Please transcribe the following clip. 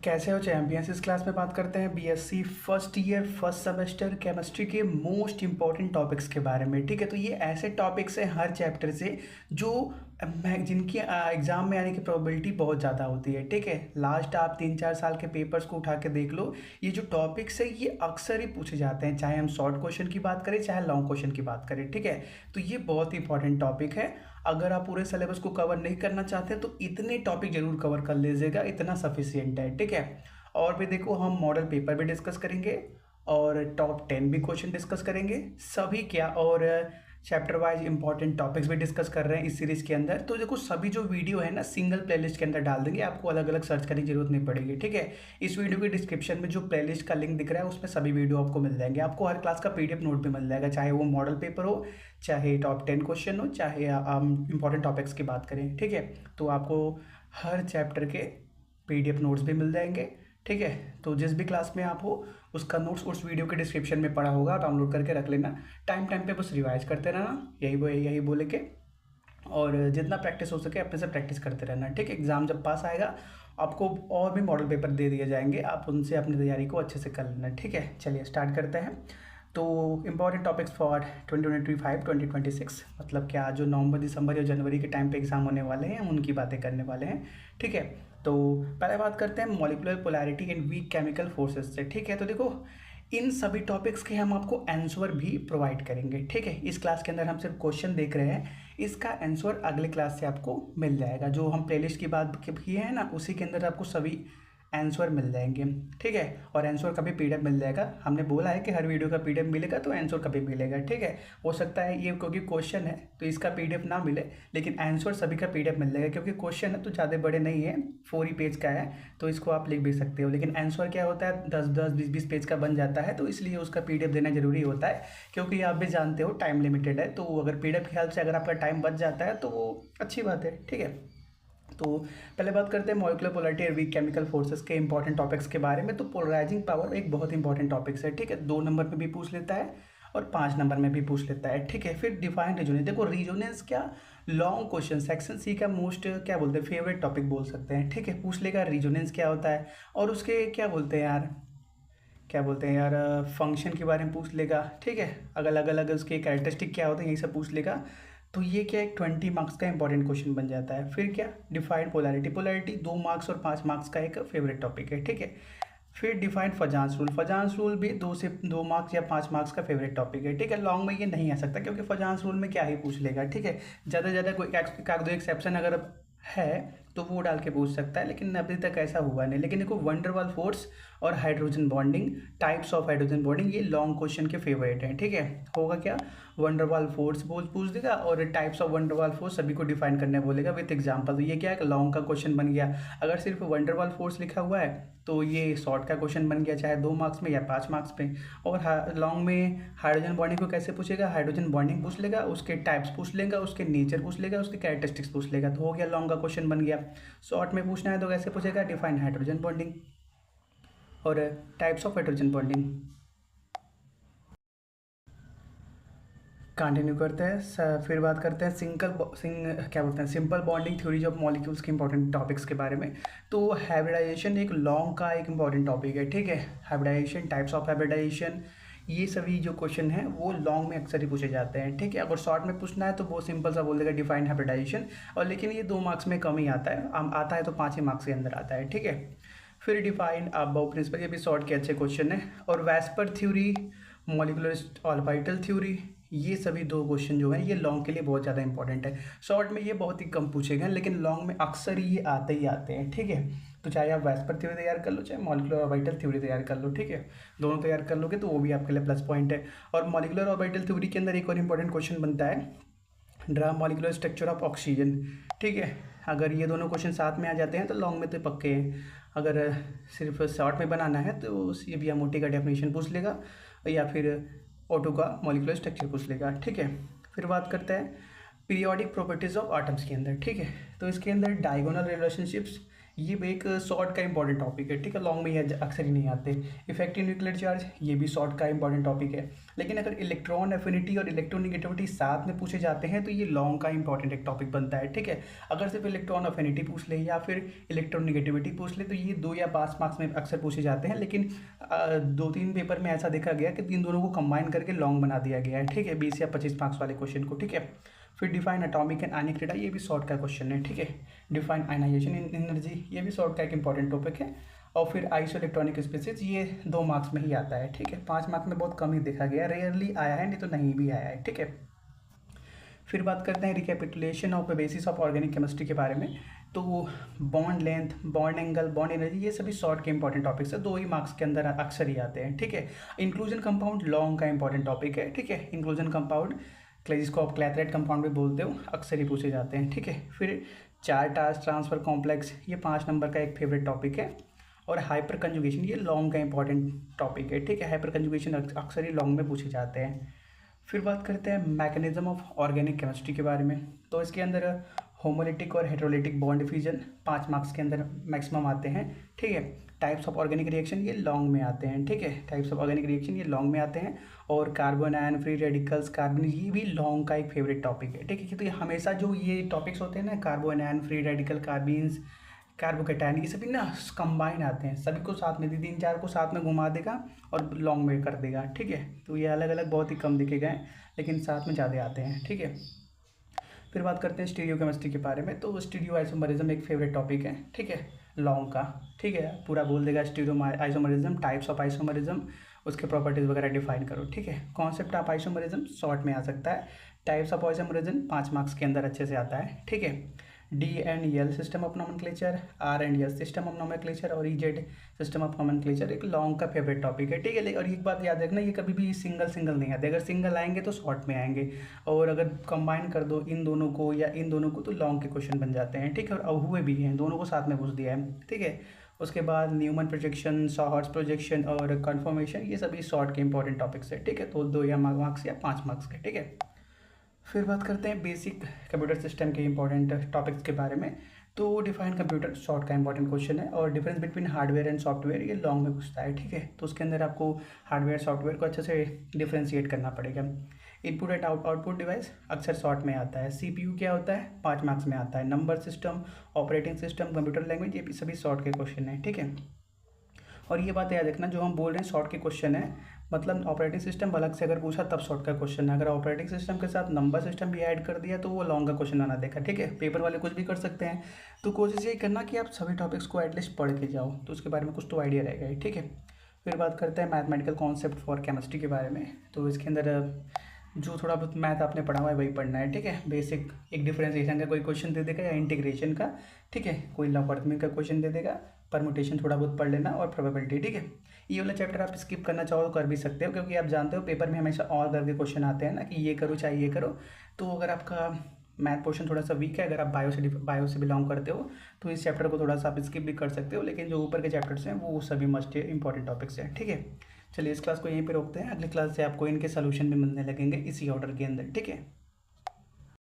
कैसे हो चैंपियंस। इस क्लास में बात करते हैं BSc first year first semester chemistry के मोस्ट इंपॉर्टेंट टॉपिक्स के बारे में। ठीक है, तो ये ऐसे टॉपिक्स हैं हर चैप्टर से जो जिनकी एग्ज़ाम में आने की प्रोबेबिलिटी बहुत ज़्यादा होती है। ठीक है, लास्ट आप 3-4 साल के पेपर्स को उठा के देख लो, ये जो टॉपिक्स है ये अक्सर ही पूछे जाते हैं, चाहे हम शॉर्ट क्वेश्चन की बात करें चाहे लॉन्ग क्वेश्चन की बात करें। ठीक है, तो ये बहुत ही इंपॉर्टेंट टॉपिक है। अगर आप पूरे सिलेबस को कवर नहीं करना चाहते तो इतने टॉपिक जरूर कवर कर लीजिएगा, इतना सफिशियंट है। ठीक है, और भी देखो हम मॉडल पेपर भी डिस्कस करेंगे और टॉप 10 भी क्वेश्चन डिस्कस करेंगे सभी क्या, और चैप्टर वाइज इंपॉर्टेंट टॉपिक्स भी डिस्कस कर रहे हैं इस सीरीज़ के अंदर। तो देखो सभी जो वीडियो है ना सिंगल प्लेलिस्ट के अंदर डाल देंगे, आपको अलग अलग सर्च करने की जरूरत नहीं पड़ेगी। ठीक है, इस वीडियो के डिस्क्रिप्शन में जो प्लेलिस्ट का लिंक दिख रहा है उसमें सभी वीडियो आपको मिल जाएंगे। आपको हर क्लास का पीडीएफ नोट भी मिल जाएगा, चाहे वो मॉडल पेपर हो, चाहे टॉप 10 क्वेश्चन हो, चाहे इंपॉर्टेंट टॉपिक्स की बात करें। ठीक है, तो आपको हर चैप्टर के पीडीएफ नोट्स भी मिल जाएंगे। ठीक है, तो जिस भी क्लास में आप हो उसका नोट्स उस वीडियो के डिस्क्रिप्शन में पड़ा होगा, डाउनलोड करके रख लेना। टाइम टाइम पे बस रिवाइज करते रहना, यही बोले के, और जितना प्रैक्टिस हो सके अपने से प्रैक्टिस करते रहना। ठीक है, एग्ज़ाम जब पास आएगा आपको और भी मॉडल पेपर दे दिए जाएंगे, आप उनसे अपनी तैयारी को अच्छे से कर लेना। ठीक है, चलिए स्टार्ट करते हैं। तो इम्पॉर्टेंट टॉपिक्स फॉर 2025-2026, मतलब क्या जो नवंबर दिसंबर या जनवरी के टाइम पे एग्ज़ाम होने वाले हैं हम उनकी बातें करने वाले हैं। ठीक है, तो पहले बात करते हैं molecular polarity and weak chemical forces से। ठीक है, तो देखो इन सभी टॉपिक्स के हम आपको आंसर भी प्रोवाइड करेंगे। ठीक है, इस क्लास के अंदर हम सिर्फ क्वेश्चन देख रहे हैं, इसका आंसर अगले क्लास से आपको मिल जाएगा। जो हम प्लेलिस्ट की बात की है ना उसी के अंदर आपको सभी आंसर मिल जाएंगे। ठीक है, और आंसर का भी पीडीएफ मिल जाएगा। हमने बोला है कि हर वीडियो का पीडीएफ मिलेगा तो आंसर का भी मिलेगा। ठीक है, हो सकता है ये क्योंकि क्वेश्चन है तो इसका पीडीएफ ना मिले, लेकिन आंसर सभी का पीडीएफ मिल जाएगा। क्योंकि क्वेश्चन है तो ज़्यादा बड़े नहीं है, 4 ही पेज का है, तो इसको आप लिख भी सकते हो। लेकिन आंसर क्या होता है 10-10, 20-20 पेज का बन जाता है, तो इसलिए उसका पीडीएफ देना जरूरी होता है। क्योंकि आप भी जानते हो टाइम लिमिटेड है, तो अगर पीडीएफ की हेल्प से अगर आपका टाइम बच जाता है तो वो अच्छी बात है। ठीक है, तो पहले बात करते हैं मॉलिक्यूलर पोलैरिटी और वीक केमिकल फोर्सेस के इंपॉर्टेंट टॉपिक्स के बारे में। तो पोलराइजिंग पावर एक बहुत इंपॉर्टेंट टॉपिक्स है। ठीक है, 2 नंबर में भी पूछ लेता है और 5 नंबर में भी पूछ लेता है। ठीक है, फिर डिफाइन रेजोनेंस। देखो रेजोनेंस क्या, लॉन्ग क्वेश्चन सेक्शन सी का मोस्ट क्या बोलते हैं फेवरेट टॉपिक बोल सकते हैं। ठीक है, पूछ लेगा रेजोनेंस क्या होता है और उसके क्या बोलते हैं यार फंक्शन के बारे में पूछ लेगा। ठीक है, अलग अलग उसके कैरेक्टरिस्टिक क्या होते हैं यही सब पूछ लेगा। तो ये क्या एक 20 मार्क्स का इंपॉर्टेंट क्वेश्चन बन जाता है। फिर क्या डिफाइंड पोलैरिटी 2 मार्क्स और 5 मार्क्स का एक फेवरेट टॉपिक है। ठीक है, फिर डिफाइंड फजांस रूल भी 2 मार्क्स या 5 मार्क्स का फेवरेट टॉपिक है। ठीक है, लॉन्ग में ये नहीं आ सकता क्योंकि फजांस रूल में क्या ही पूछ लेगा। ठीक है, ज़्यादा से ज़्यादा कोई एक दो एक्सेप्शन अगर है तो वो डाल के पूछ सकता है, लेकिन अभी तक ऐसा हुआ नहीं। लेकिन देखो वंडरवाल फोर्स और hydrogen bonding, types of hydrogen bonding, ये लॉन्ग क्वेश्चन के फेवरेट हैं। ठीक है, होगा क्या वंडरवाल फोर्स पूछ देगा और टाइप्स ऑफ वंडरवाल फोर्स सभी को डिफाइन करने बोलेगा विथ एग्जांपल। तो ये क्या है लॉन्ग का क्वेश्चन बन गया। अगर सिर्फ वंडरवाल फोर्स लिखा हुआ है तो ये शॉर्ट का क्वेश्चन बन गया, चाहे 2 मार्क्स में या 5 मार्क्स में। और लॉन्ग में हाइड्रोजन बॉन्डिंग को कैसे पूछेगा, हाइड्रोजन बॉन्डिंग पूछ लेगा, उसके टाइप्स पूछ लेगा, उसके नेचर पूछ लेगा, उसके कैरेक्टरिस्टिक्स पूछ लेगा, तो हो गया लॉन्ग का क्वेश्चन बन गया। शॉर्ट में पूछना है तो कैसे पूछेगा, डिफाइन हाइड्रोजन बॉन्डिंग और types of hydrogen bonding. Continue करते हैं, फिर बात करते हैं simple bonding theories of molecules के इंपॉर्टेंट टॉपिक्स के बारे में। तो हाइब्रिडाइजेशन एक लॉन्ग का एक इंपॉर्टेंट टॉपिक है। ठीक है, हाइब्रिडाइजेशन, टाइप्स ऑफ हाइब्रिडाइजेशन, ये सभी जो क्वेश्चन हैं वो लॉन्ग में अक्सर ही पूछे जाते हैं। ठीक है, अगर शॉर्ट में पूछना है तो वो सिंपल सा बोल देगा डिफाइंड हाइब्रिडाइजेशन, और लेकिन ये 2 मार्क्स में कम ही आता है, आता है तो 5 ही मार्क्स के अंदर आता है। ठीक है, फिर डिफाइंड अबाउ प्रिंसिपल, ये भी शॉर्ट के अच्छे क्वेश्चन है। और वैस्पर थ्योरी, मॉलिक्यूलर ऑर्बिटल थ्योरी, ये सभी 2 क्वेश्चन जो हैं ये लॉन्ग के लिए बहुत ज़्यादा इंपॉर्टेंट है। शॉर्ट में ये बहुत ही कम पूछे गए, लेकिन लॉन्ग में अक्सर ही ये आते ही आते हैं। ठीक है, तो चाहे आप वैस्पर थ्योरी तैयार कर लो चाहे मॉलिक्यूलर ऑर्बिटल थ्योरी तैयार कर लो। ठीक है, दोनों तैयार कर लोगे तो वो भी आपके लिए प्लस पॉइंट है। और मॉलिक्यूलर ऑर्बिटल थ्योरी के अंदर एक और इंपॉर्टेंट क्वेश्चन बनता है, draw molecular structure of oxygen. ठीक है, अगर ये दोनों क्वेश्चन साथ में आ जाते हैं तो लॉन्ग में तो पक्के हैं। अगर सिर्फ शॉर्ट में बनाना है तो C B M O T का डेफिनेशन पूछ लेगा या फिर ऑटो का मॉलिक्यूलर स्ट्रक्चर पूछ लेगा। ठीक है, फिर बात करते हैं पीरियोडिक प्रॉपर्टीज ऑफ आटम्स के अंदर। ठीक है, तो इसके अंदर डायगोनल रिलेशनशिप्स, ये भी एक शॉर्ट का इंपॉर्टेंट टॉपिक है, ठीक है, लॉन्ग में ये अक्सर ही नहीं आते। इफेक्टिव न्यूक्लियर चार्ज, ये भी शॉर्ट का इंपॉर्टेंट टॉपिक है। लेकिन अगर इलेक्ट्रॉन एफिनिटी और इलेक्ट्रोनेगेटिविटी साथ में पूछे जाते हैं तो ये लॉन्ग का इंपॉर्टेंट एक टॉपिक बनता है, ठीक है। अगर सिर्फ इलेक्ट्रॉन एफिनिटी पूछ ले या फिर इलेक्ट्रोनेगेटिविटी पूछ ले तो ये 2 या 5 मार्क्स में अक्सर पूछे जाते हैं। लेकिन 2-3 पेपर में ऐसा देखा गया कि इन दोनों को कंबाइन करके लॉन्ग बना दिया गया है, ठीक है, 20 या 25 मार्क्स वाले क्वेश्चन को, ठीक है। फिर डिफाइन एटॉमिक एंड आयनिक रेडा, ये भी शॉर्ट का क्वेश्चन है, ठीक है। डिफाइन आयनाइजेशन एनर्जी, ये भी शॉर्ट का एक इंपॉर्टेंट टॉपिक है। और फिर आइसो इलेक्ट्रॉनिक स्पीसीज, ये 2 मार्क्स में ही आता है, ठीक है। 5 मार्क्स में बहुत कम ही देखा गया, रेयरली आया है, नहीं तो नहीं भी आया है, ठीक है। फिर बात करते हैं recapitulation of the basis of organic chemistry के बारे में। तो bond length, bond angle, bond energy, ये सभी शॉर्ट के इंपॉर्टेंट टॉपिक्स है, 2 ही मार्क्स के अंदर अक्सर ही आते हैं, ठीक है। इंक्लूजन कंपाउंड लॉन्ग का इंपॉर्टेंट टॉपिक है, ठीक है। इंक्लूजन कंपाउंड, जिसको आप क्लैथरेट कंपाउंड भी बोलते हो, अक्सर ही पूछे जाते हैं, ठीक है। फिर चार्टास ट्रांसफर कॉम्प्लेक्स, ये 5 नंबर का एक फेवरेट टॉपिक है। और हाइपर कंजुगेशन, ये लॉन्ग का इंपॉर्टेंट टॉपिक है, ठीक है। हाइपर कंजुगेशन अक्सर ही लॉन्ग में पूछे जाते हैं। फिर बात करते हैं मैकेनिज्म ऑफ ऑर्गेनिक केमिस्ट्री के बारे में। तो इसके अंदर होमोलिटिक और हेटेरोलिटिक बॉन्ड डिफ्यूजन 5 मार्क्स के अंदर मैक्सिमम आते हैं, ठीक है। टाइप्स ऑफ ऑर्गेनिक रिएक्शन, ये लॉन्ग में आते हैं, ठीक है। टाइप्स ऑफ ऑर्गेनिक रिएक्शन ये लॉन्ग में आते हैं। और carbon ion free radicals, carbon, ये भी लॉन्ग का एक फेवरेट टॉपिक है, ठीक है। तो ये हमेशा जो ये टॉपिक्स होते हैं ना, carbon ion free radical, carbenes, carbocation, ये सभी ना कंबाइन आते हैं, सभी को साथ में 3-4 को साथ में घुमा देगा और लॉन्ग में कर देगा, ठीक है। तो ये अलग अलग बहुत ही कम दिखेगा लेकिन साथ में ज़्यादा आते हैं, ठीक है। फिर बात करते हैं स्टीरियो केमिस्ट्री के बारे में। तो स्टीरियो आइसोमरिज्म एक फेवरेट टॉपिक है, ठीक है, लॉन्ग का, ठीक है। पूरा बोल देगा stereo isomerism, types of isomerism, उसके प्रॉपर्टीज़ वगैरह डिफाइन करो, ठीक है। कॉन्सेप्ट ऑफ आइसोमरिज्म शॉर्ट में आ सकता है। टाइप्स ऑफ आइसोमरिज्म 5 मार्क्स के अंदर अच्छे से आता है, ठीक है। D&L system of nomenclature, R&S system of nomenclature और EZ सिस्टम ऑफ नोमेनक्लेचर एक लॉन्ग का फेवरेट टॉपिक है, ठीक है। और एक बात याद रखना, ये कभी भी सिंगल नहीं आते, अगर सिंगल आएंगे तो शॉर्ट में आएंगे, और अगर कंबाइन कर दो इन दोनों को या इन दोनों को तो लॉन्ग के क्वेश्चन बन जाते हैं, ठीक है। और हुए भी हैं, दोनों को साथ में पूछ दिया है, ठीक है। उसके बाद न्यूमन प्रोजेक्शन, शॉर्ट्स प्रोजेक्शन और कन्फर्मेशन, ये सभी शॉर्ट के इंपॉर्टेंट टॉपिक्स है, ठीक है। तो 2 या मार्क्स या 5 मार्क्स के, ठीक है। फिर बात करते हैं बेसिक कंप्यूटर सिस्टम के इंपॉर्टेंट टॉपिक्स के बारे में। तो डिफाइन कंप्यूटर शॉर्ट का इंपॉर्टेंट क्वेश्चन है। और difference between hardware and software, ये लॉन्ग में पूछता है, ठीक है। तो उसके अंदर आपको हार्डवेयर सॉफ्टवेयर को अच्छे से डिफ्रेंशिएट करना पड़ेगा। इनपुट एंड आउटपुट डिवाइस अक्सर शॉर्ट में आता है। CPU क्या होता है, 5 मार्क्स में आता है। Number system, operating system, computer language, ये भी सभी शॉर्ट के क्वेश्चन हैं, ठीक है। और ये बात याद रखना, जो हम बोल रहे हैं शॉर्ट के क्वेश्चन है, मतलब ऑपरेटिंग सिस्टम अलग से अगर पूछा तब शॉर्ट का क्वेश्चन है। अगर ऑपरेटिंग सिस्टम के साथ नंबर सिस्टम भी ऐड कर दिया तो वो लॉन्ग का क्वेश्चन आना देखा, ठीक है। पेपर वाले कुछ भी कर सकते हैं, तो कोशिश ये करना कि आप सभी टॉपिक्स को एटलीस्ट पढ़ के जाओ, तो उसके बारे में कुछ तो आइडिया रहेगा ही, ठीक है। फिर बात करते हैं मैथमेटिकल कॉन्सेप्ट फॉर केमिस्ट्री के बारे में। तो इसके अंदर जो थोड़ा बहुत मैथ आपने पढ़ा हुआ है वही पढ़ना है, ठीक है। बेसिक एक डिफरेंशिएशन का कोई क्वेश्चन दे देगा या इंटीग्रेशन का, ठीक है। कोई लॉगरिथमिक का क्वेश्चन दे देगा, परमुटेशन थोड़ा बहुत पढ़ लेना और प्रोबेबिलिटी, ठीक है। ये वाला चैप्टर आप स्किप करना चाहो तो कर भी सकते हो, क्योंकि आप जानते हो पेपर में हमेशा और करके क्वेश्चन आते हैं ना कि ये करो चाहे ये करो। तो अगर आपका मैथ पोर्शन थोड़ा सा वीक है, अगर आप बायो से बिलोंग करते हो तो इस चैप्टर को थोड़ा सा आप स्किप भी कर सकते हो, लेकिन जो ऊपर के चैप्टर्स हैं वो सभी मस्ट इंपॉर्टेंट टॉपिक्स हैं, ठीक है। चलिए इस क्लास को यहीं पे रोकते हैं, अगली क्लास से आपको इनके सोल्यूशन भी मिलने लगेंगे इसी ऑर्डर के अंदर, ठीक है।